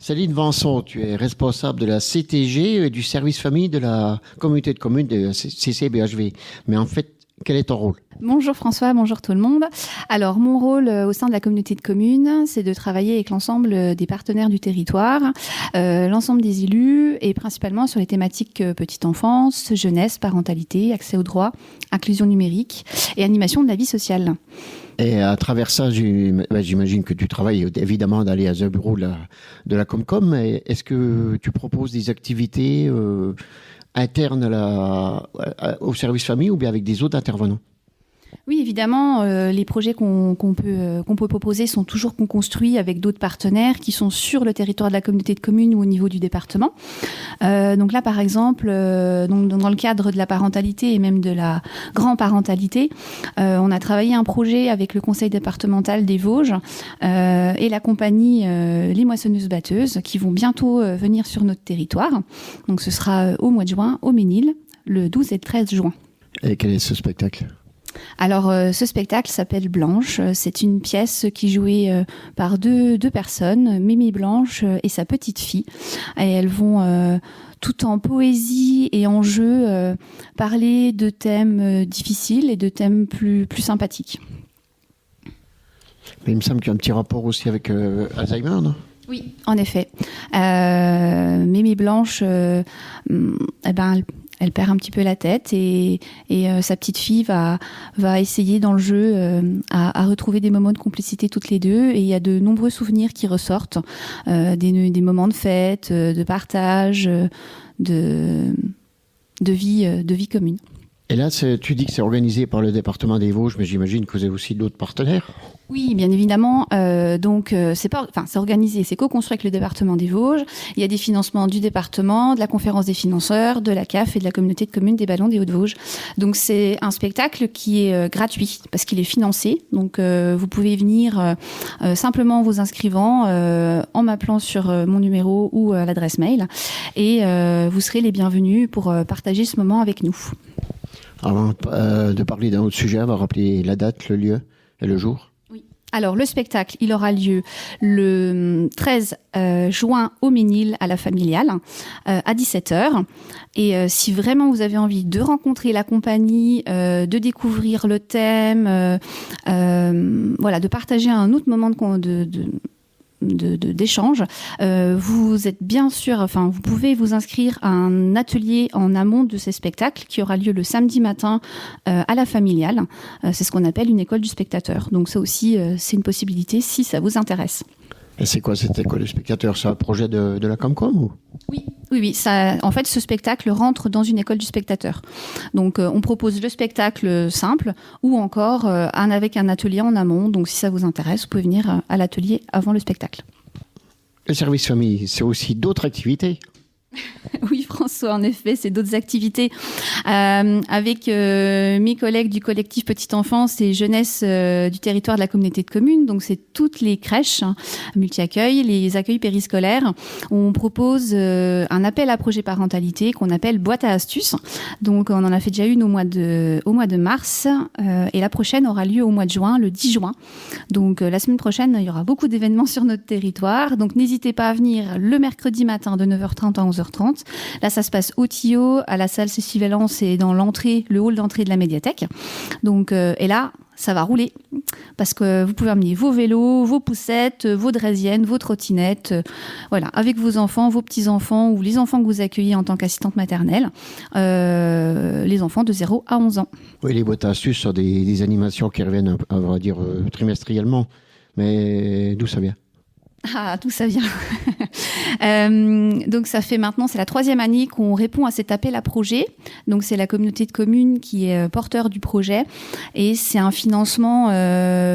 Céline Vanson, tu es responsable de la CTG et du service famille de la communauté de communes de CCBHV. Mais en fait, quel est ton rôle ? Bonjour François, bonjour tout le monde. Alors mon rôle au sein de la communauté de communes, c'est de travailler avec l'ensemble des partenaires du territoire, l'ensemble des élus et principalement sur les thématiques petite enfance, jeunesse, parentalité, accès aux droits, inclusion numérique et animation de la vie sociale. Et à travers ça, j'imagine que tu travailles évidemment d'aller à un bureau de la Comcom. Mais est-ce que tu proposes des activités internes au service famille ou bien avec des autres intervenants ? Oui, évidemment, les projets qu'on peut proposer sont toujours construits avec d'autres partenaires qui sont sur le territoire de la communauté de communes ou au niveau du département. Donc là, par exemple, dans le cadre de la parentalité et même de la grand-parentalité, on a travaillé un projet avec le conseil départemental des Vosges et la compagnie Les Moissonneuses-Batteuses qui vont bientôt venir sur notre territoire. Donc ce sera au mois de juin, au Ménil, le 12 et le 13 juin. Et quel est ce spectacle ? Alors, ce spectacle s'appelle Blanche. C'est une pièce qui est jouée par deux personnes, Mémé Blanche et sa petite fille. Et elles vont, tout en poésie et en jeu, parler de thèmes difficiles et de thèmes plus sympathiques. Mais il me semble qu'il y a un petit rapport aussi avec Alzheimer, non ? Oui, en effet. Mémé Blanche, elle perd un petit peu la tête et sa petite fille va essayer dans le jeu à retrouver des moments de complicité toutes les deux, et il y a de nombreux souvenirs qui ressortent, des moments de fête, de partage, de vie commune. Et là, tu dis que c'est organisé par le département des Vosges, mais j'imagine que vous avez aussi d'autres partenaires. Oui, bien évidemment. C'est organisé, c'est co-construit avec le département des Vosges. Il y a des financements du département, de la conférence des financeurs, de la CAF et de la communauté de communes des Ballons des Hauts-de-Vosges. Donc c'est un spectacle qui est gratuit parce qu'il est financé. Donc vous pouvez venir simplement en vous inscrivant, en m'appelant sur mon numéro ou l'adresse mail, et vous serez les bienvenus pour partager ce moment avec nous. Avant de parler d'un autre sujet, on va rappeler la date, le lieu et le jour. Oui. Alors, le spectacle, il aura lieu le 13 juin au Ménil à la familiale à 17h. Et si vraiment vous avez envie de rencontrer la compagnie, de découvrir le thème, de partager un autre moment d'échange, vous êtes bien sûr, vous pouvez vous inscrire à un atelier en amont de ces spectacles qui aura lieu le samedi matin à la familiale. C'est ce qu'on appelle une école du spectateur. Donc ça aussi, c'est une possibilité si ça vous intéresse. Et c'est quoi cette école du spectateur ? C'est un projet de la Comcom ou ? Oui. Ça, en fait, ce spectacle rentre dans une école du spectateur. Donc, on propose le spectacle simple ou encore avec un atelier en amont. Donc, si ça vous intéresse, vous pouvez venir à l'atelier avant le spectacle. Le service famille, c'est aussi d'autres activités. Oui, François, en effet, c'est d'autres activités avec mes collègues du collectif Petite Enfance et Jeunesse du territoire de la communauté de communes. Donc, c'est toutes les crèches multi-accueil, les accueils périscolaires. On propose un appel à projet parentalité qu'on appelle boîte à astuces. Donc, on en a fait déjà une au mois de mars et la prochaine aura lieu au mois de juin, le 10 juin. Donc, la semaine prochaine, il y aura beaucoup d'événements sur notre territoire. Donc, n'hésitez pas à venir le mercredi matin de 9h30 à 11h30. Là, ça se passe au Tillot, à la salle Cécile Valence et dans le hall d'entrée de la médiathèque. Donc, et là, ça va rouler parce que vous pouvez amener vos vélos, vos poussettes, vos draisiennes, vos trottinettes, avec vos enfants, vos petits-enfants ou les enfants que vous accueillez en tant qu'assistante maternelle, les enfants de 0 à 11 ans. Oui, les boîtes à astuces sont des animations qui reviennent, on va dire, trimestriellement. Mais d'où ça vient ? Ah, d'où ça vient. Donc ça fait maintenant, c'est la 3e année qu'on répond à cet appel à projet. Donc c'est la communauté de communes qui est porteur du projet et c'est un financement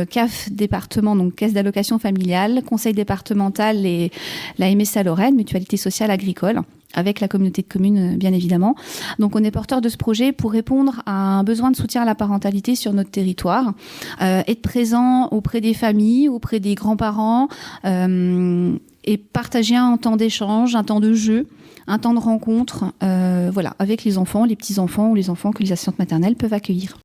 CAF département, donc caisse d'allocation familiale, conseil départemental et la MSA Lorraine, mutualité sociale agricole, avec la communauté de communes, bien évidemment. Donc, on est porteur de ce projet pour répondre à un besoin de soutien à la parentalité sur notre territoire, être présent auprès des familles, auprès des grands-parents, et partager un temps d'échange, un temps de jeu, un temps de rencontre, avec les enfants, les petits-enfants ou les enfants que les assistantes maternelles peuvent accueillir.